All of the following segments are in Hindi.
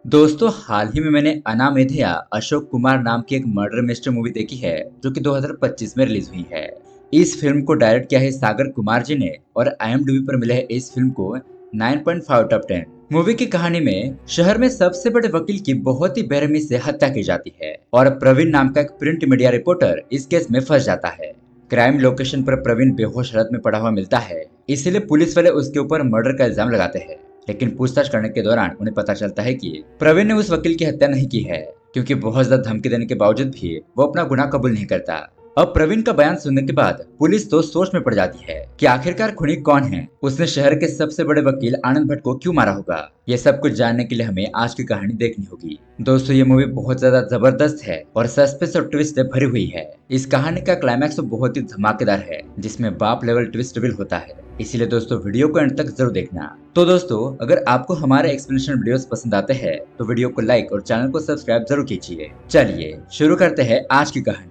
दोस्तों हाल ही में मैंने अनामेधिया अशोक कुमार नाम की एक मर्डर मिस्ट्री मूवी देखी है जो कि 2025 में रिलीज हुई है। इस फिल्म को डायरेक्ट किया है सागर कुमार जी ने और IMDb पर मिला है इस फिल्म को 9.5 आउट ऑफ 10। मूवी की कहानी में शहर में सबसे बड़े वकील की बहुत ही बेरहमी से हत्या की जाती है और प्रवीण नाम का एक प्रिंट मीडिया रिपोर्टर इस केस में फंस जाता है। क्राइम लोकेशन पर प्रवीण बेहोश हालत में पड़ा हुआ मिलता है, इसीलिए पुलिस वाले उसके ऊपर मर्डर का इल्जाम लगाते हैं। लेकिन पूछताछ करने के दौरान उन्हें पता चलता है कि प्रवीण ने उस वकील की हत्या नहीं की है, क्योंकि बहुत ज्यादा धमकी देने के बावजूद भी वो अपना गुनाह कबूल नहीं करता। अब प्रवीण का बयान सुनने के बाद पुलिस तो सोच में पड़ जाती है कि आखिरकार खूनी कौन है, उसने शहर के सबसे बड़े वकील आनंद भट्ट को क्यों मारा होगा। ये सब कुछ जानने के लिए हमें आज की कहानी देखनी होगी। दोस्तों ये मूवी बहुत ज्यादा जबरदस्त है और सस्पेंस और ट्विस्ट से भरी हुई है। इस कहानी का क्लाइमैक्स तो बहुत ही धमाकेदार है, जिसमें बाप लेवल ट्विस्ट रिवील होता है। इसीलिए दोस्तों वीडियो को एंड तक जरूर देखना। तो दोस्तों अगर आपको हमारे एक्सप्लेनेशन वीडियोस पसंद आते हैं तो वीडियो को लाइक और चैनल को सब्सक्राइब जरूर कीजिए। चलिए शुरू करते हैं आज की कहानी।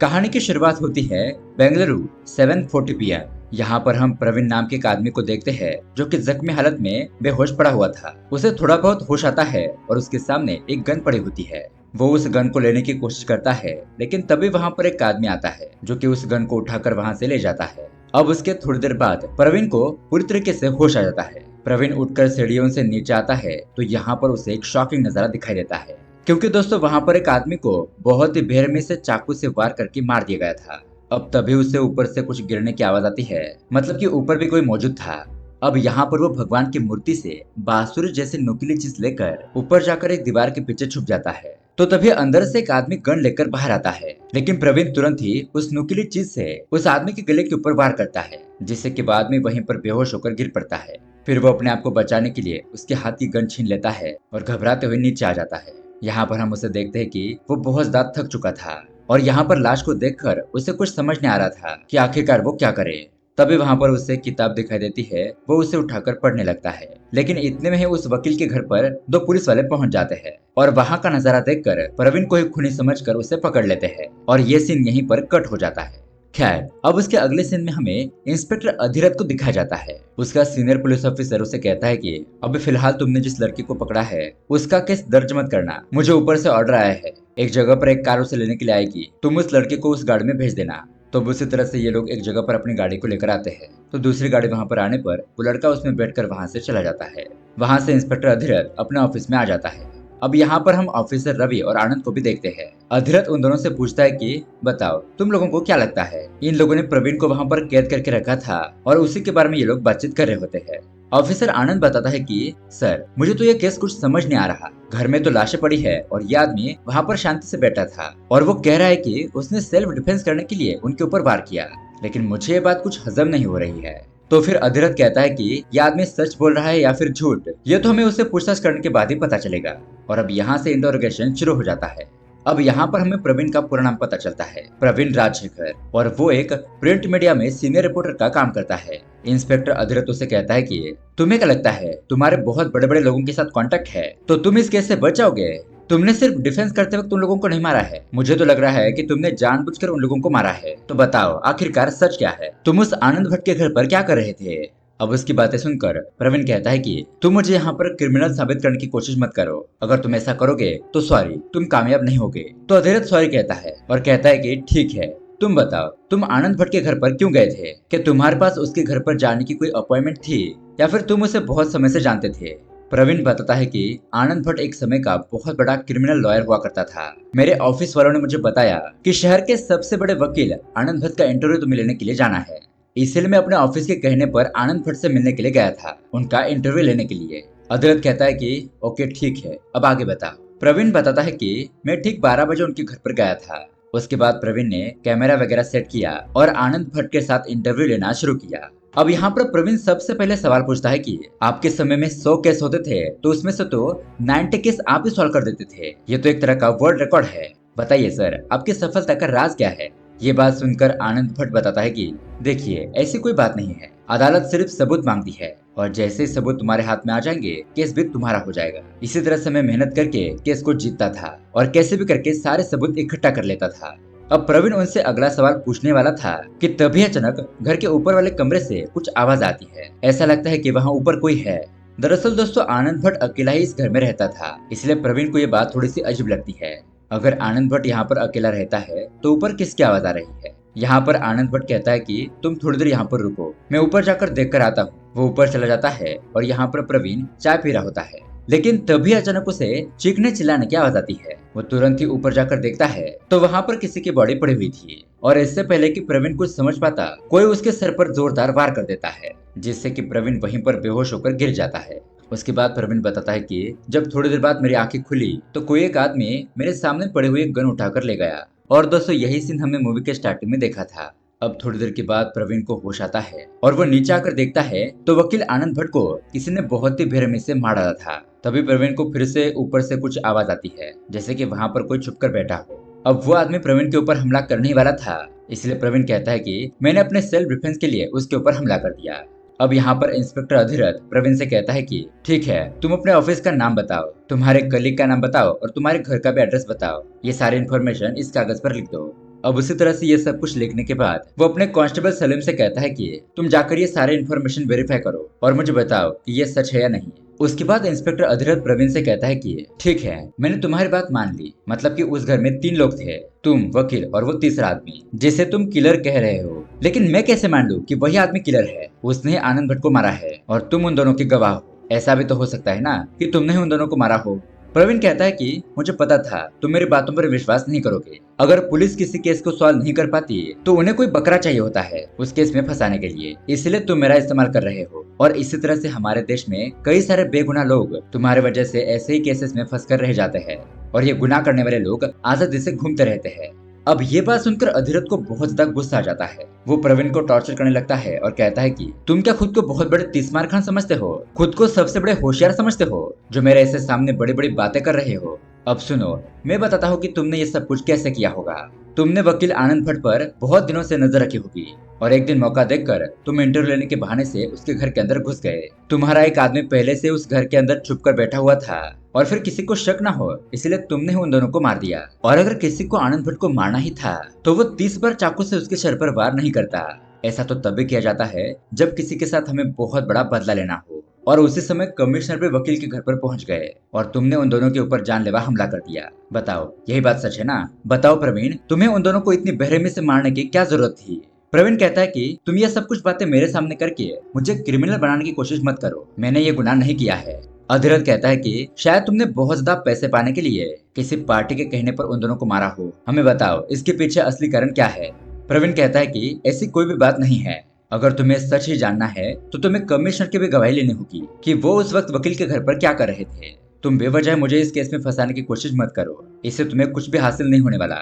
कहानी की शुरुआत होती है बेंगलुरु 7:40 PM। यहाँ पर हम प्रवीण नाम के एक आदमी को देखते हैं जो कि जख्मी हालत में बेहोश पड़ा हुआ था। उसे थोड़ा बहुत होश आता है और उसके सामने एक गन पड़ी होती है। वो उस गन को लेने की कोशिश करता है, लेकिन तभी वहाँ पर एक आदमी आता है जो कि उस गन को उठाकर वहाँ से ले जाता है। अब उसके थोड़ी देर बाद प्रवीण को पूरी तरीके से होश आ जाता है। प्रवीण उठकर सीढ़ियों से नीचे आता है तो यहाँ पर उसे एक शॉकिंग नजारा दिखाई देता है, क्योंकि दोस्तों वहाँ पर एक आदमी को बहुत ही बेरहमी से चाकू से वार करके मार दिया गया था। अब तभी उसे ऊपर से कुछ गिरने की आवाज आती है, मतलब कि ऊपर भी कोई मौजूद था। अब यहाँ पर वो भगवान की मूर्ति से बांसुरी जैसी नुकीली चीज लेकर ऊपर जाकर एक दीवार के पीछे छुप जाता है। तो तभी अंदर से एक आदमी गन लेकर बाहर आता है, लेकिन प्रवीण तुरंत ही उस नुकीली चीज से उस आदमी के गले के ऊपर वार करता है, जिससे कि बाद में वहीं पर बेहोश होकर गिर पड़ता है। फिर वो अपने आप को बचाने के लिए उसके हाथ की गन छीन लेता है और घबराते हुए नीचे आ जाता है। यहाँ पर हम उसे देखते हैं कि वो बहुत ज्यादा थक चुका था और यहाँ पर लाश को देखकर उसे कुछ समझ नहीं आ रहा था कि आखिरकार वो क्या करे। तभी वहाँ पर उसे किताब दिखाई देती है, वो उसे उठाकर पढ़ने लगता है। लेकिन इतने में ही उस वकील के घर पर दो पुलिस वाले पहुंच जाते हैं और वहाँ का नजारा देखकर प्रवीण को ही खूनी समझकर उसे पकड़ लेते हैं और ये सीन यहीं पर कट हो जाता है। खैर अब उसके अगले सीन में हमें इंस्पेक्टर अधिरथ को दिखाया जाता है। उसका सीनियर पुलिस ऑफिसर उसे कहता है कि अभी फिलहाल तुमने जिस लड़की को पकड़ा है उसका केस दर्ज मत करना, मुझे ऊपर से ऑर्डर आया है, एक जगह पर एक कार उसे लेने के लिए आएगी, तुम उस लड़के को उस गाड़ी में भेज देना। तो उसी तरह से ये लोग एक जगह पर अपनी गाड़ी को लेकर आते हैं। तो दूसरी गाड़ी वहां पर आने पर वो लड़का उसमें बैठकर वहां से चला जाता है। वहां से इंस्पेक्टर अधिरथ अपने ऑफिस में आ जाता है। अब यहाँ पर हम ऑफिसर रवि और आनंद को भी देखते हैं। अधिरथ उन दोनों से पूछता है कि बताओ तुम लोगों को क्या लगता है, इन लोगों ने प्रवीण को वहाँ पर कैद करके रखा था और उसी के बारे में ये लोग बातचीत कर रहे होते हैं। ऑफिसर आनंद बताता है कि सर मुझे तो ये केस कुछ समझ नहीं आ रहा, घर में तो लाशें पड़ी है और ये आदमी वहाँ पर शांति से बैठा था और वो कह रहा है कि उसने सेल्फ डिफेंस करने के लिए उनके ऊपर वार किया, लेकिन मुझे ये बात कुछ हजम नहीं हो रही है। तो फिर अधिरथ कहता है कि ये आदमी सच बोल रहा है या फिर झूठ, ये तो हमें उससे पूछताछ करने के बाद ही पता चलेगा। और अब यहाँ से इंटरोगेशन शुरू हो जाता है। अब यहाँ पर हमें प्रवीण का पूरा नाम पता चलता है, प्रवीण राजशेखर, और वो एक प्रिंट मीडिया में सीनियर रिपोर्टर का काम करता है। इंस्पेक्टर अधिरथ उसे कहता है कि तुम्हें क्या लगता है तुम्हारे बहुत बड़े बड़े लोगों के साथ कांटेक्ट है तो तुम इस केस से बच जाओगे, तुमने सिर्फ डिफेंस करते वक्त उन लोगों को नहीं मारा है, मुझे तो लग रहा है कि तुमने जानबूझकर उन लोगों को मारा है। तो बताओ आखिरकार सच क्या है, तुम उस आनंद भट्ट के घर पर क्या कर रहे थे। अब उसकी बातें सुनकर प्रवीण कहता है कि तुम मुझे यहाँ पर क्रिमिनल साबित करने की कोशिश मत करो, अगर तुम ऐसा करोगे तो सॉरी तुम कामयाब नहीं होगे। तो अधिरथ सॉरी कहता है और कहता है कि ठीक है, तुम बताओ तुम आनंद भट्ट के घर पर क्यों गए थे, कि तुम्हारे पास उसके घर पर जाने की कोई अपॉइंटमेंट थी या फिर तुम उसे बहुत समय से जानते थे। प्रवीण बताता है कि आनंद भट्ट एक समय का बहुत बड़ा क्रिमिनल लॉयर हुआ करता था। मेरे ऑफिस वालों ने मुझे बताया कि शहर के सबसे बड़े वकील आनंद भट्ट का इंटरव्यू तुम्हें लेने के लिए जाना है, इसलिए मैं अपने ऑफिस के कहने पर आनंद भट्ट से मिलने के लिए गया था, उनका इंटरव्यू लेने के लिए। अधिरथ कहता है कि ओके ठीक है, अब आगे बता। प्रवीण बताता है कि मैं ठीक 12 बजे उनके घर पर गया था। उसके बाद प्रवीण ने कैमरा वगैरह सेट किया और आनंद भट्ट के साथ इंटरव्यू लेना शुरू किया। अब यहाँ पर प्रवीण सबसे पहले सवाल पूछता है कि आपके समय में 100 केस होते थे तो उसमें से तो 90 केस आप ही सॉल्व कर देते थे, ये तो एक तरह का वर्ल्ड रिकॉर्ड है, बताइए सर आपकी सफलता का राज क्या है। ये बात सुनकर आनंद भट्ट बताता है कि देखिए ऐसी कोई बात नहीं है, अदालत सिर्फ सबूत मांगती है और जैसे ही सबूत तुम्हारे हाथ में आ जाएंगे केस भी तुम्हारा हो जाएगा। इसी तरह से मैं मेहनत करके केस को जीतता था और कैसे भी करके सारे सबूत इकट्ठा कर लेता था। अब प्रवीण उनसे अगला सवाल पूछने वाला था कि तभी अचानक घर के ऊपर वाले कमरे से कुछ आवाज आती है, ऐसा लगता है कि वहाँ ऊपर कोई है। दरअसल दोस्तों आनंद भट्ट अकेला ही इस घर में रहता था, इसलिए प्रवीण को ये बात थोड़ी सी अजीब लगती है। अगर आनंद भट्ट यहाँ पर अकेला रहता है तो ऊपर किसकी आवाज आ रही है। यहाँ पर आनंद भट्ट कहता है कि तुम थोड़ी देर यहाँ पर रुको, मैं ऊपर जाकर देख कर आता हूँ। वो ऊपर चला जाता है और यहाँ पर प्रवीण चाय पी रहा होता है, लेकिन तभी अचानक उसे चीखने चिल्लाने की आवाज आती है। वो तुरंत ही ऊपर जाकर देखता है तो वहाँ पर किसी की बॉडी पड़ी हुई थी और इससे पहले कि प्रवीण कुछ समझ पाता, कोई उसके सर पर जोरदार वार कर देता है, जिससे कि प्रवीण वहीं पर बेहोश होकर गिर जाता है। उसके बाद प्रवीण बताता है कि जब थोड़ी देर बाद मेरी आंखें खुली तो कोई एक आदमी मेरे सामने पड़े हुए गन उठाकर ले गया। और दोस्तों यही सीन हमने मूवी के स्टार्टिंग में देखा था। अब थोड़ी देर के बाद प्रवीण को होश आता है और वो नीचे आकर देखता है तो वकील आनंद भट्ट को किसी ने बहुत ही बेरहमी से मार डाला था। तभी प्रवीण को फिर से ऊपर से कुछ आवाज आती है, जैसे कि वहां पर कोई छुपकर बैठा हो। अब वो आदमी प्रवीण के ऊपर हमला करने ही वाला था, इसलिए प्रवीण कहता है कि मैंने अपने सेल्फ डिफेंस के लिए उसके ऊपर हमला कर दिया। अब यहाँ पर इंस्पेक्टर अधिरथ प्रवीण से कहता है कि ठीक है, तुम अपने ऑफिस का नाम बताओ, तुम्हारे कलीग का नाम बताओ और तुम्हारे घर का भी एड्रेस बताओ। ये सारी इन्फॉर्मेशन इस कागज पर लिख दो। अब उसी तरह से ये सब कुछ लिखने के बाद वो अपने कांस्टेबल सलीम से कहता है कि तुम जाकर ये सारे इन्फॉर्मेशन वेरीफाई करो और मुझे बताओ कि ये सच है या नहीं। उसके बाद इंस्पेक्टर अधिरथ प्रवीण से कहता है कि ठीक है, मैंने तुम्हारी बात मान ली। मतलब कि उस घर में 3 लोग थे, तुम, वकील और वो तीसरा आदमी जिसे तुम किलर कह रहे हो। लेकिन मैं कैसे मान लूं कि वही आदमी किलर है, उसने आनंद भट्ट को मारा है और तुम उन दोनों के गवाह हो। ऐसा भी तो हो सकता है ना कि तुमने ही उन दोनों को मारा हो। प्रवीण कहता है कि मुझे पता था तुम मेरी बातों पर विश्वास नहीं करोगे। अगर पुलिस किसी केस को सॉल्व नहीं कर पाती तो उन्हें कोई बकरा चाहिए होता है उस केस में फंसाने के लिए, इसलिए तुम मेरा इस्तेमाल कर रहे हो। और इसी तरह से हमारे देश में कई सारे बेगुनाह लोग तुम्हारे वजह से ऐसे ही केसेस में फंस कर रह जाते हैं और ये गुनाह करने वाले लोग आजादी से घूमते रहते हैं। अब ये बात सुनकर अधिरथ को बहुत ज्यादा गुस्सा आ जाता है। वो प्रवीण को टॉर्चर करने लगता है और कहता है कि तुम क्या खुद को बहुत बड़े तीसमार खान समझते हो, खुद को सबसे बड़े होशियार समझते हो, जो मेरे ऐसे सामने बड़ी बड़ी बातें कर रहे हो। अब सुनो, मैं बताता हूँ कि तुमने ये सब कुछ कैसे किया होगा। तुमने वकील आनंद भट्ट पर बहुत दिनों से नजर रखी होगी और एक दिन मौका देखकर तुम इंटरव्यू लेने के बहाने से उसके घर के अंदर घुस गए। तुम्हारा एक आदमी पहले से उस घर के अंदर छुप कर बैठा हुआ था और फिर किसी को शक ना हो इसलिए तुमने उन दोनों को मार दिया। और अगर किसी को आनंद भट्ट को मारना ही था तो वो 30 बार चाकू से उसके सर पर वार नहीं करता। ऐसा तो तभी किया जाता है जब किसी के साथ हमें बहुत बड़ा बदला लेना हो। और उसी समय कमिश्नर भी वकील के घर पर पहुंच गए और तुमने उन दोनों के ऊपर जानलेवा हमला कर दिया। बताओ, यही बात सच है ना? बताओ प्रवीण, तुम्हें उन दोनों को इतनी बेरहमी से मारने की क्या जरूरत थी? प्रवीण कहता है कि तुम ये सब कुछ बातें मेरे सामने करके मुझे क्रिमिनल बनाने की कोशिश मत करो, मैंने ये गुनाह नहीं किया है। अधिरथ कहता है कि शायद तुमने बहुत ज्यादा पैसे पाने के लिए किसी पार्टी के कहने पर उन दोनों को मारा हो। हमें बताओ इसके पीछे असली कारण क्या है? प्रवीण कहता है कि ऐसी कोई भी बात नहीं है। अगर तुम्हें सच ही जानना है तो तुम्हें कमिश्नर की भी गवाही लेनी होगी कि वो उस वक्त वकील के घर पर क्या कर रहे थे। तुम बेवजह मुझे इस केस में फंसाने की कोशिश मत करो, इससे तुम्हें कुछ भी हासिल नहीं होने वाला।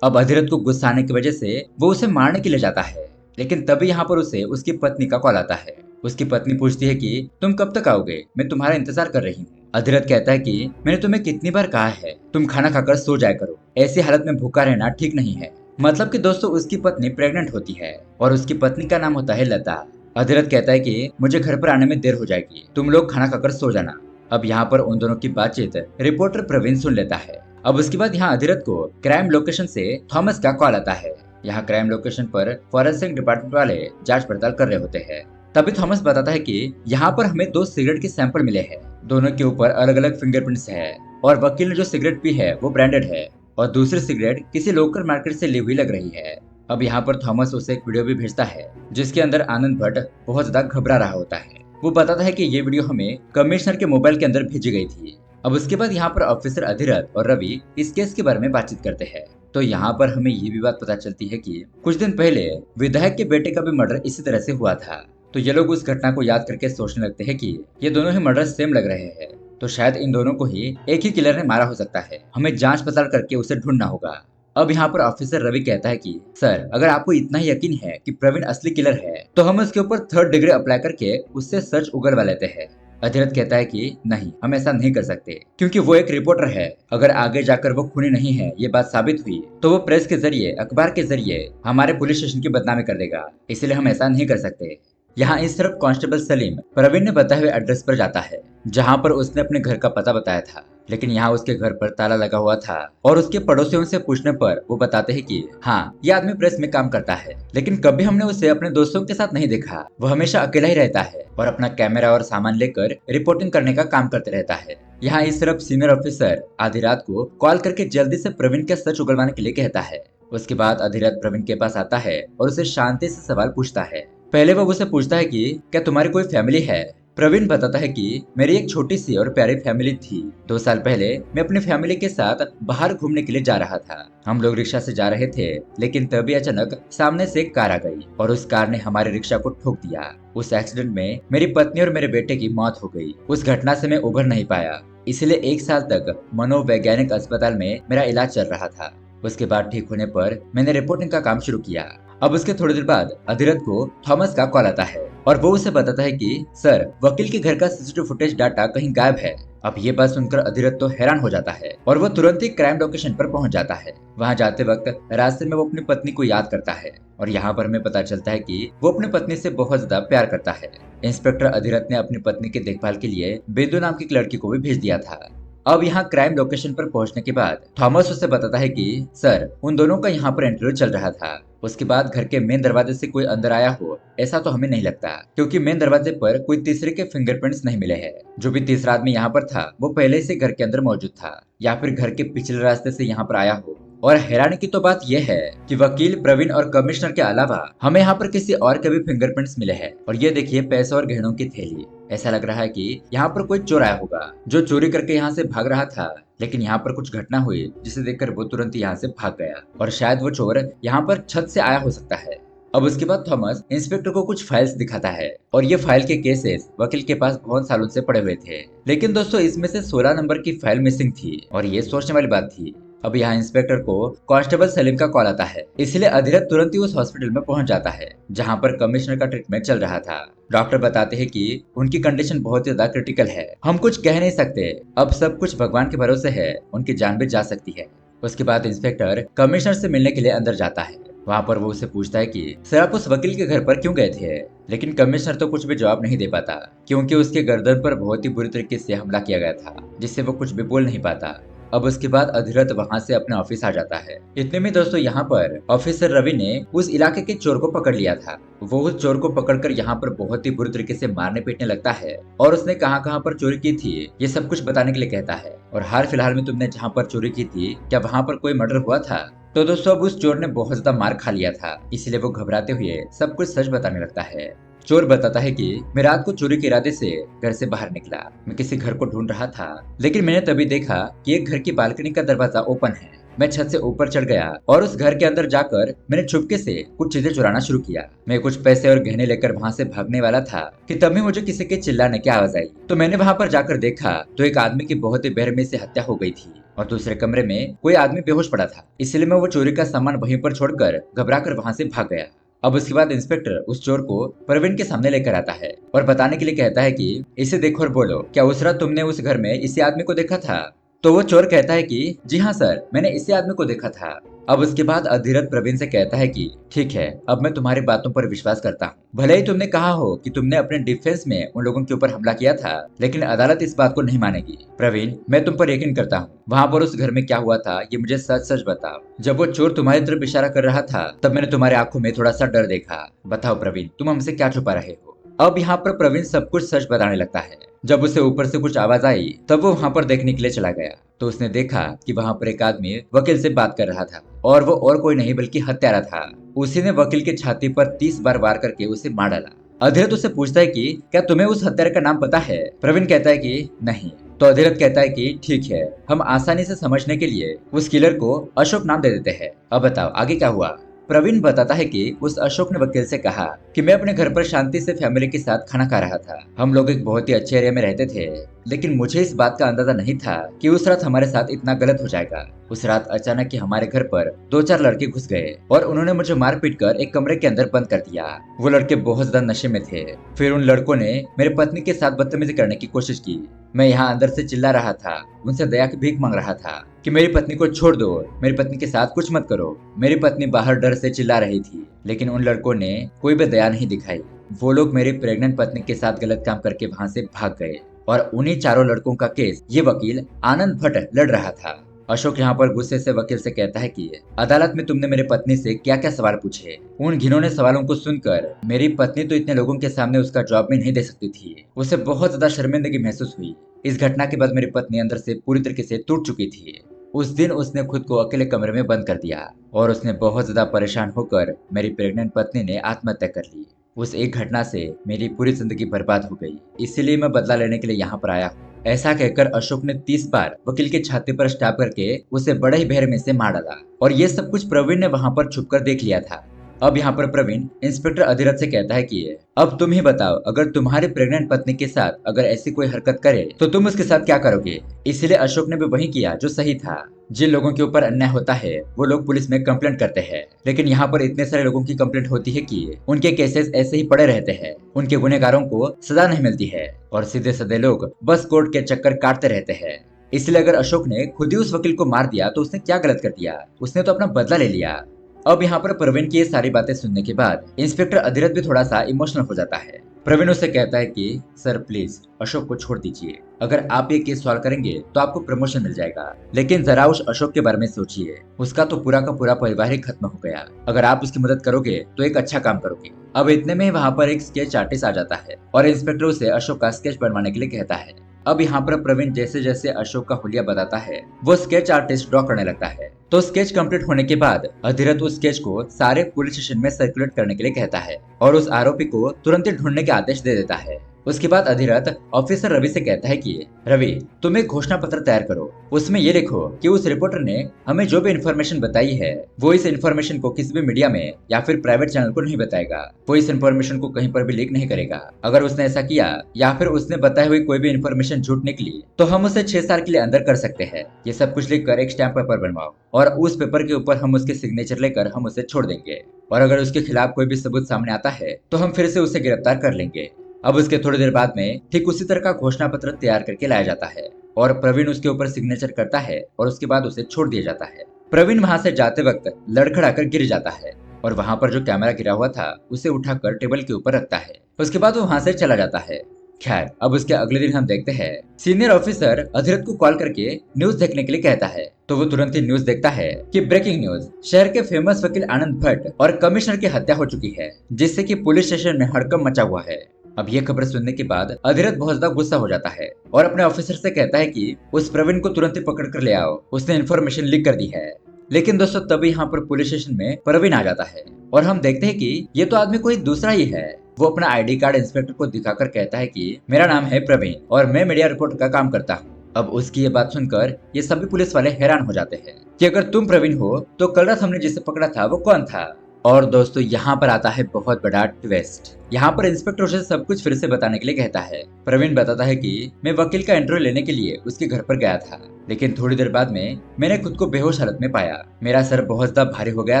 अब अधिरथ को गुस्सा आने की वजह से वो उसे मारने के लिए जाता है, लेकिन तभी यहाँ पर उसे उसकी पत्नी का कॉल आता है। उसकी पत्नी पूछती है कि तुम कब तक आओगे, मैं तुम्हारा इंतजार कर रही हूँ। अधिरथ कहता है कि मैंने तुम्हें कितनी बार कहा है तुम खाना खाकर सो जाया करो, ऐसी हालत में भूखा रहना ठीक नहीं है। मतलब कि दोस्तों उसकी पत्नी प्रेग्नेंट होती है और उसकी पत्नी का नाम होता है लता। अधिरथ कहता है कि मुझे घर पर आने में देर हो जाएगी, तुम लोग खाना खाकर सो जाना। अब यहाँ पर उन दोनों की बातचीत रिपोर्टर प्रवीण सुन लेता है। अब उसके बाद यहाँ अधिरथ को क्राइम लोकेशन से थॉमस का कॉल आता है। यहाँ क्राइम लोकेशन पर फॉरेंसिक डिपार्टमेंट वाले जांच पड़ताल कर रहे होते हैं। तभी थॉमस बताता है कि यहाँ पर हमें 2 सिगरेट के सैंपल मिले हैं, दोनों के ऊपर अलग अलग फिंगरप्रिंट्स है और वकील ने जो सिगरेट पी है वो ब्रांडेड है और दूसरी सिगरेट किसी लोकल मार्केट से ली हुई लग रही है। अब यहाँ पर थॉमस उसे एक वीडियो भी भेजता है जिसके अंदर आनंद भट्ट बहुत ज्यादा घबरा रहा होता है। वो बताता है कि ये वीडियो हमें कमिश्नर के मोबाइल के अंदर भेजी गई थी। अब उसके बाद यहाँ पर ऑफिसर अधिरथ और रवि इस केस के बारे में बातचीत करते हैं। तो यहाँ पर हमें ये भी बात पता चलती है कि कुछ दिन पहले विधायक के बेटे का भी मर्डर इसी तरह से हुआ था। तो ये लोग उस घटना को याद करके सोचने लगते हैं कि ये दोनों ही मर्डर सेम लग रहे हैं, तो शायद इन दोनों को ही एक ही किलर ने मारा हो सकता है। हमें जांच पड़ताल करके उसे ढूंढना होगा। अब यहाँ पर ऑफिसर रवि कहता है कि सर, अगर आपको इतना ही यकीन है कि प्रवीण असली किलर है तो हम उसके ऊपर 3rd डिग्री अप्लाई करके उससे सच उगलवा लेते हैं। अधिरथ कहता है कि नहीं, हम ऐसा नहीं कर सकते क्योंकि वो एक रिपोर्टर है। अगर आगे जाकर वो खूनी नहीं है ये बात साबित हुई तो वो प्रेस के जरिए, अखबार के जरिए हमारे पुलिस स्टेशन की बदनामी कर देगा, इसलिए हम ऐसा नहीं कर सकते। यहाँ इस तरफ कांस्टेबल सलीम प्रवीण ने बताए हुए एड्रेस पर जाता है, जहाँ पर उसने अपने घर का पता बताया था। लेकिन यहाँ उसके घर पर ताला लगा हुआ था और उसके पड़ोसियों से पूछने पर वो बताते हैं कि हाँ, ये आदमी प्रेस में काम करता है, लेकिन कभी हमने उसे अपने दोस्तों के साथ नहीं देखा। वो हमेशा अकेला ही रहता है और अपना कैमरा और सामान लेकर रिपोर्टिंग करने का काम करते रहता है। यहाँ इस तरफ सीनियर ऑफिसर आधी रात को कॉल करके जल्दी से प्रवीण का सच उगलवाने के लिए कहता है। उसके बाद आधी रात प्रवीण के पास आता है और उसे शांति से सवाल पूछता है। पहले वो उसे पूछता है कि क्या तुम्हारी कोई फैमिली है। प्रवीण बताता है कि मेरी एक छोटी सी और प्यारी फैमिली थी। 2 साल पहले मैं अपनी फैमिली के साथ बाहर घूमने के लिए जा रहा था। हम लोग रिक्शा से जा रहे थे, लेकिन तभी अचानक सामने से एक कार आ गई और उस कार ने हमारे रिक्शा को ठोक दिया। उस एक्सीडेंट में मेरी पत्नी और मेरे बेटे की मौत हो गई। उस घटना से मैं उभर नहीं पाया, इसलिए 1 साल तक मनोवैज्ञानिक अस्पताल में मेरा इलाज चल रहा था। उसके बाद ठीक होने पर मैंने रिपोर्टिंग का काम शुरू किया। अब उसके थोड़ी देर बाद अधिरथ को थॉमस का कॉल आता है और वो उसे बताता है कि सर, वकील के घर का सीसीटीवी फुटेज डाटा कहीं गायब है। अब ये बात सुनकर अधिरथ तो हैरान हो जाता है और वो तुरंत ही क्राइम लोकेशन पर पहुंच जाता है। वहां जाते वक्त रास्ते में वो अपनी पत्नी को याद करता है और यहाँ पर हमें पता चलता है कि वो अपनी पत्नी से बहुत ज्यादा प्यार करता है। इंस्पेक्टर अधिरथ ने अपनी पत्नी की देखभाल के लिए बिंदु नाम की एक लड़की को भी भेज दिया था। अब यहाँ क्राइम लोकेशन पर पहुंचने के बाद थॉमस उसे बताता है कि सर, उन दोनों का यहाँ पर इंटरव्यू चल रहा था। उसके बाद घर के मेन दरवाजे से कोई अंदर आया हो ऐसा तो हमें नहीं लगता, क्योंकि मेन दरवाजे पर कोई तीसरे के फिंगरप्रिंट्स नहीं मिले हैं। जो भी तीसरा आदमी यहाँ पर था वो पहले से घर के अंदर मौजूद था या फिर घर के पिछले रास्ते से यहाँ पर आया हो। और हैरानी की तो बात यह है कि वकील प्रवीण और कमिश्नर के अलावा हमें यहाँ पर किसी और के भी फिंगरप्रिंट्स मिले हैं। और ये देखिए, पैसे और गहनों की थैली। ऐसा लग रहा है कि यहाँ पर कोई चोर आया होगा जो चोरी करके यहाँ से भाग रहा था, लेकिन यहाँ पर कुछ घटना हुई जिसे देखकर वो तुरंत यहाँ से भाग गया और शायद वो चोर यहाँ पर छत से आया हो सकता है। अब उसके बाद थॉमस इंस्पेक्टर को कुछ फाइल्स दिखाता है और ये फाइल के केसेस वकील के पास बहुत सालों से पड़े हुए थे। लेकिन दोस्तों, इसमें से 16 नंबर की फाइल मिसिंग थी और ये सोचने वाली बात थी। अब यहाँ इंस्पेक्टर को कांस्टेबल सलीम का कॉल आता है, इसलिए अधिरथ तुरंत ही उस हॉस्पिटल में पहुंच जाता है जहां पर कमिश्नर का ट्रीटमेंट चल रहा था। डॉक्टर बताते हैं कि उनकी कंडीशन बहुत ज्यादा क्रिटिकल है, हम कुछ कह नहीं सकते, अब सब कुछ भगवान के भरोसे है, उनकी जान भी जा सकती है। उसके बाद इंस्पेक्टर कमिश्नर से मिलने के लिए अंदर जाता है। वहाँ पर वो उससे पूछता है कि सर, आप उस वकील के घर पर क्यों गए थे। लेकिन कमिश्नर तो कुछ भी जवाब नहीं दे पाता, क्योंकि उसके गर्दन पर बहुत ही बुरी तरीके से हमला किया गया था, जिससे वो कुछ भी बोल नहीं पाता। अब उसके बाद अधिरथ वहां से अपने ऑफिस आ जाता है। इतने में दोस्तों यहाँ पर ऑफिसर रवि ने उस इलाके के चोर को पकड़ लिया था। वो उस चोर को पकड़कर यहाँ पर बहुत ही बुरी तरीके से मारने पीटने लगता है और उसने कहाँ कहाँ पर चोरी की थी ये सब कुछ बताने के लिए कहता है। और हाल फिलहाल में तुमने जहाँ पर चोरी की थी, क्या वहाँ पर कोई मर्डर हुआ था। तो दोस्तों, अब उस चोर ने बहुत ज्यादा मार खा लिया था, इसलिए वो घबराते हुए सब कुछ सच बताने लगता है। चोर बताता है कि मैं रात को चोरी के इरादे से घर से बाहर निकला। मैं किसी घर को ढूंढ रहा था, लेकिन मैंने तभी देखा कि एक घर की बालकनी का दरवाजा ओपन है। मैं छत से ऊपर चढ़ गया और उस घर के अंदर जाकर मैंने चुपके से कुछ चीजें चुराना शुरू किया। मैं कुछ पैसे और गहने लेकर वहां से भागने वाला था कि तभी मुझे किसी के चिल्लाने की आवाज आई। तो मैंने वहां पर जाकर देखा तो एक आदमी की बहुत ही बेरहमी से हत्या हो गई थी और दूसरे कमरे में कोई आदमी बेहोश पड़ा था। इसलिए मैं वो चोरी का सामान वहीं पर छोड़कर घबराकर वहां से भाग गया। अब उसके बाद इंस्पेक्टर उस चोर को प्रवीण के सामने लेकर आता है और बताने के लिए कहता है कि इसे देखो और बोलो, क्या उस रात तुमने उस घर में इसी आदमी को देखा था। तो वो चोर कहता है कि जी हाँ सर, मैंने इसी आदमी को देखा था। अब उसके बाद अधिरथ प्रवीण से कहता है कि ठीक है, अब मैं तुम्हारी बातों पर विश्वास करता हूँ। भले ही तुमने कहा हो कि तुमने अपने डिफेंस में उन लोगों के ऊपर हमला किया था, लेकिन अदालत इस बात को नहीं मानेगी। प्रवीण, मैं तुम पर यकीन करता हूँ। वहाँ पर उस घर में क्या हुआ था ये मुझे सच सच बताओ। जब वो चोर तुम्हारी तरफ इशारा कर रहा था तब मैंने तुम्हारी आंखों में थोड़ा सा डर देखा। बताओ प्रवीण, तुम हमसे क्या छुपा रहे हो। अब यहाँ पर प्रवीण सब कुछ सच बताने लगता है। जब उसे ऊपर से कुछ आवाज आई तब वो वहाँ पर देखने के लिए चला गया, तो उसने देखा कि वहाँ पर एक आदमी वकील से बात कर रहा था और वो और कोई नहीं बल्कि हत्यारा था। उसी ने वकील की छाती पर 30 बार वार करके उसे मार डाला। अधिरथ उससे पूछता है कि क्या तुम्हें उस हत्यारे का नाम पता है। प्रवीण कहता है कि नहीं। तो अधिरथ कहता है कि ठीक है, हम आसानी से समझने के लिए उस किलर को अशोक नाम दे देते हैं। अब बताओ आगे क्या हुआ। प्रवीण बताता है कि उस अशोक ने वकील से कहा कि मैं अपने घर पर शांति से फैमिली के साथ खाना खा रहा था। हम लोग एक बहुत ही अच्छे एरिया में रहते थे, लेकिन मुझे इस बात का अंदाजा नहीं था कि उस रात हमारे साथ इतना गलत हो जाएगा। उस रात अचानक ही हमारे घर पर 2-4 लड़के घुस गए और उन्होंने मुझे मार पीट कर एक कमरे के अंदर बंद कर दिया। वो लड़के बहुत ज्यादा नशे में थे। फिर उन लड़कों ने मेरे पत्नी के साथ बदतमीजी करने की कोशिश की। मैं यहाँ अंदर से चिल्ला रहा था, उनसे दया की भीख मांग रहा था कि मेरी पत्नी को छोड़ दो, मेरी पत्नी के साथ कुछ मत करो। मेरी पत्नी बाहर डर से चिल्ला रही थी, लेकिन उन लड़कों ने कोई भी दया नहीं दिखाई। वो लोग मेरी प्रेग्नेंट पत्नी के साथ गलत काम करके वहाँ से भाग गए और उन्हीं चारों लड़कों का केस ये वकील आनंद भट्ट लड़ रहा था। अशोक यहाँ पर गुस्से से वकील से कहता है कि अदालत में तुमने मेरी पत्नी से क्या क्या सवाल पूछे। उन घिनौने सवालों को सुनकर मेरी पत्नी तो इतने लोगों के सामने उसका जवाब भी नहीं दे सकती थी। उसे बहुत ज्यादा शर्मिंदगी महसूस हुई। इस घटना के बाद मेरी पत्नी अंदर से पूरी तरीके से टूट चुकी थी। उस दिन उसने खुद को अकेले कमरे में बंद कर दिया और उसने बहुत ज्यादा परेशान होकर मेरी प्रेग्नेंट पत्नी ने आत्महत्या कर ली। उस एक घटना से मेरी पूरी जिंदगी बर्बाद हो गई, इसीलिए मैं बदला लेने के लिए यहाँ पर आया हूँ। ऐसा कहकर अशोक ने 30 बार वकील की छाती पर स्टैब करके उसे बड़े ही बेरहमी से मार डाला और ये सब कुछ प्रवीण ने वहाँ पर छुपकर देख लिया था। अब यहाँ पर प्रवीण इंस्पेक्टर अधिरथ से कहता है कि अब तुम ही बताओ, अगर तुम्हारी प्रेग्नेंट पत्नी के साथ अगर ऐसी कोई हरकत करे तो तुम उसके साथ क्या करोगे। इसीलिए अशोक ने भी वही किया जो सही था। जिन लोगों के ऊपर अन्याय होता है वो लोग पुलिस में कंप्लेंट करते हैं, लेकिन यहाँ पर इतने सारे लोगों की कंप्लेंट होती है कि उनके केसेस ऐसे ही पड़े रहते हैं, उनके गुनहगारों को सजा नहीं मिलती है और सीधे साधे लोग बस कोर्ट के चक्कर काटते रहते हैं। इसलिए अगर अशोक ने खुद ही उस वकील को मार दिया तो उसने क्या गलत कर दिया, उसने तो अपना बदला ले लिया। अब यहाँ पर प्रवीण की ये सारी बातें सुनने के बाद इंस्पेक्टर अधिरथ भी थोड़ा सा इमोशनल हो जाता है। प्रवीण उससे कहता है कि सर प्लीज अशोक को छोड़ दीजिए, अगर आप ये केस सॉल्व करेंगे तो आपको प्रमोशन मिल जाएगा, लेकिन जरा उस अशोक के बारे में सोचिए, उसका तो पूरा का पूरा परिवार ही खत्म हो गया। अगर आप उसकी मदद करोगे तो एक अच्छा काम करोगे। अब इतने में वहाँ पर एक स्केच आर्टिस्ट आ जाता है और इंस्पेक्टर उसे अशोक का स्केच बनवाने के लिए कहता है। अब यहाँ पर प्रवीण जैसे जैसे अशोक का हुलिया बताता है वो स्केच आर्टिस्ट ड्रॉ करने लगता है। तो स्केच कंप्लीट होने के बाद अधिरथ उस स्केच को सारे पुलिस स्टेशन में सर्कुलेट करने के लिए कहता है और उस आरोपी को तुरंत ही ढूंढने के आदेश दे देता है। उसके बाद अधिरथ ऑफिसर रवि से कहता है कि रवि तुम एक घोषणा पत्र तैयार करो, उसमें ये लिखो कि उस रिपोर्टर ने हमें जो भी इन्फॉर्मेशन बताई है वो इस इन्फॉर्मेशन को किसी भी मीडिया में या फिर प्राइवेट चैनल को नहीं बताएगा, वो इस इन्फॉर्मेशन को कहीं पर भी लीक नहीं करेगा। अगर उसने ऐसा किया या फिर उसने बताई हुई कोई भी इन्फॉर्मेशन झूठ निकली तो हम उसे 6 साल के लिए अंदर कर सकते हैं। ये सब कुछ लिखकर एक स्टैम्प पेपर बनवाओ और उस पेपर के ऊपर हम उसके सिग्नेचर लेकर हम उसे छोड़ देंगे और अगर उसके खिलाफ कोई भी सबूत सामने आता है तो हम फिर से उसे गिरफ्तार कर लेंगे। अब उसके थोड़ी देर बाद में ठीक उसी तरह का घोषणा पत्र तैयार करके लाया जाता है और प्रवीण उसके ऊपर सिग्नेचर करता है और उसके बाद उसे छोड़ दिया जाता है। प्रवीण वहां से जाते वक्त लड़खड़ाकर गिर जाता है और वहां पर जो कैमरा गिरा हुआ था उसे उठाकर टेबल के ऊपर रखता है। उसके बाद वो वहां से चला जाता है। खैर अब उसके अगले दिन हम देखते हैं सीनियर ऑफिसर अधिरथ को कॉल करके न्यूज देखने के लिए कहता है तो वो तुरंत ही न्यूज देखता है कि ब्रेकिंग न्यूज, शहर के फेमस वकील आनंद भट्ट और कमिश्नर की हत्या हो चुकी है, जिससे कि पुलिस स्टेशन में हड़कंप मचा हुआ है। अब ये खबर सुनने के बाद अधिरथ बहुत ज्यादा गुस्सा हो जाता है और अपने ऑफिसर से कहता है कि उस प्रवीण को तुरंत ही पकड़ कर ले आओ, उसने इन्फॉर्मेशन लीक कर दी है। लेकिन दोस्तों तभी यहाँ पर पुलिस स्टेशन में प्रवीण आ जाता है और हम देखते हैं कि ये तो आदमी कोई दूसरा ही है। वो अपना आईडी कार्ड इंस्पेक्टर को दिखाकर कहता है कि मेरा नाम है प्रवीण और मैं मीडिया रिपोर्टर का काम करता हूँ। अब उसकी ये बात सुनकर ये सभी पुलिस वाले हैरान हो जाते हैं कि अगर तुम प्रवीण हो तो कल रात हमने जिसे पकड़ा था वो कौन था। और दोस्तों यहाँ पर आता है बहुत बड़ा ट्विस्ट। यहाँ पर इंस्पेक्टर उसे सब कुछ फिर से बताने के लिए कहता है। प्रवीण बताता है कि मैं वकील का इंटरव्यू लेने के लिए उसके घर पर गया था, लेकिन थोड़ी देर बाद में मैंने खुद को बेहोश हालत में पाया। मेरा सर बहुत ज्यादा भारी हो गया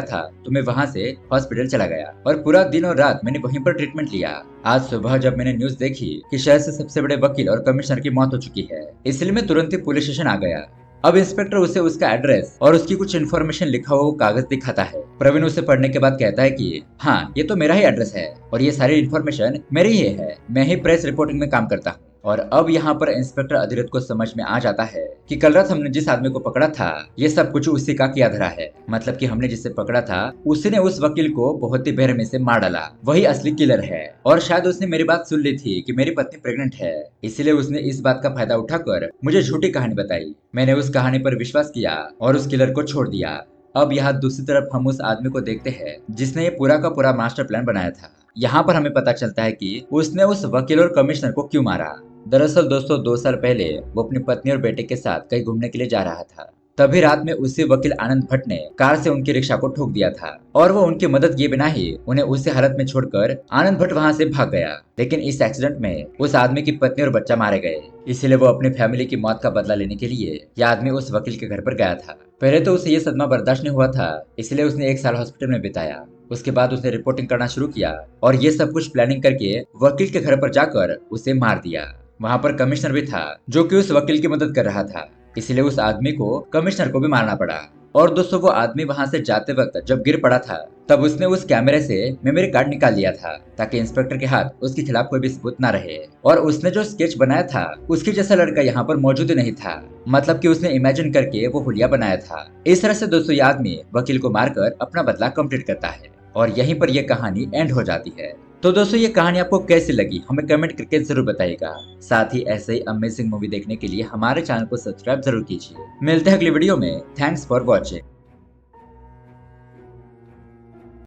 था तो मैं वहाँ से हॉस्पिटल चला गया और पूरा दिन और रात मैंने वहीं पर ट्रीटमेंट लिया। आज सुबह जब मैंने न्यूज देखी कि शहर से सबसे बड़े वकील और कमिश्नर की मौत हो चुकी है, इसलिए मैं तुरंत ही पुलिस स्टेशन आ गया। अब इंस्पेक्टर उसे उसका एड्रेस और उसकी कुछ इन्फॉर्मेशन लिखा हुआ कागज दिखाता है। प्रवीण उसे पढ़ने के बाद कहता है कि हाँ ये तो मेरा ही एड्रेस है और ये सारी इन्फॉर्मेशन मेरी ही है, मैं ही प्रेस रिपोर्टिंग में काम करता हूँ। और अब यहाँ पर इंस्पेक्टर अधिरथ को समझ में आ जाता है कि कल रात हमने जिस आदमी को पकड़ा था ये सब कुछ उसी का किया धरा है, मतलब कि हमने जिसे पकड़ा था उसने उस वकील को बहुत ही बेरहमी से मार डाला, वही असली किलर है। और शायद उसने मेरी बात सुन ली थी कि मेरी पत्नी प्रेग्नेंट है, इसलिए उसने इस बात का फायदा उठाकर मुझे झूठी कहानी बताई। मैंने उस कहानी पर विश्वास किया और उस किलर को छोड़ दिया। अब यहाँ दूसरी तरफ हम उस आदमी को देखते हैं जिसने ये पूरा का पूरा मास्टर प्लान बनाया था। यहाँ पर हमें पता चलता है कि उसने उस वकील और कमिश्नर को क्यों मारा। दरअसल दोस्तों 2 साल पहले वो अपनी पत्नी और बेटे के साथ कहीं घूमने के लिए जा रहा था। तभी रात में उसी वकील आनंद भट्ट ने कार से उनकी रिक्शा को ठोक दिया था और वो उनकी मदद किए बिना ही उन्हें उसी हालत में छोड़कर आनंद भट्ट वहां से भाग गया। लेकिन इस एक्सीडेंट में उस आदमी की पत्नी और बच्चा मारे गए, इसलिए वो अपनी फैमिली की मौत का बदला लेने के लिए यह आदमी उस वकील के घर पर गया था। पहले तो उसे ये सदमा बर्दाश्त नहीं हुआ था, इसलिए उसने 1 साल हॉस्पिटल में बिताया। उसके बाद उसने रिपोर्टिंग करना शुरू किया और ये सब कुछ प्लानिंग करके वकील के घर पर जाकर उसे मार दिया। वहां पर कमिश्नर भी था जो कि उस वकील की मदद कर रहा था। इसलिए उस आदमी को कमिश्नर को भी मारना पड़ा। और दोस्तों वो आदमी वहां से जाते वक्त जब गिर पड़ा था तब उसने उस कैमरे से मेमोरी कार्ड निकाल लिया था ताकि इंस्पेक्टर के हाथ उसके खिलाफ कोई भी सबूत ना रहे। और उसने जो स्केच बनाया था उसके जैसा लड़का यहाँ पर मौजूद ही नहीं था, मतलब कि उसने इमेजिन करके वो हुलिया बनाया था। इस तरह से दोस्तों ये आदमी वकील को मारकर अपना बदला कंप्लीट करता है और यहीं पर यह कहानी एंड हो जाती है। तो दोस्तों ये कहानी आपको कैसी लगी हमें कमेंट करके जरूर बताइएगा। साथ ही ऐसे ही अमेजिंग मूवी देखने के लिए हमारे चैनल को सब्सक्राइब जरूर कीजिए। मिलते हैं अगली वीडियो में। Thanks for watching.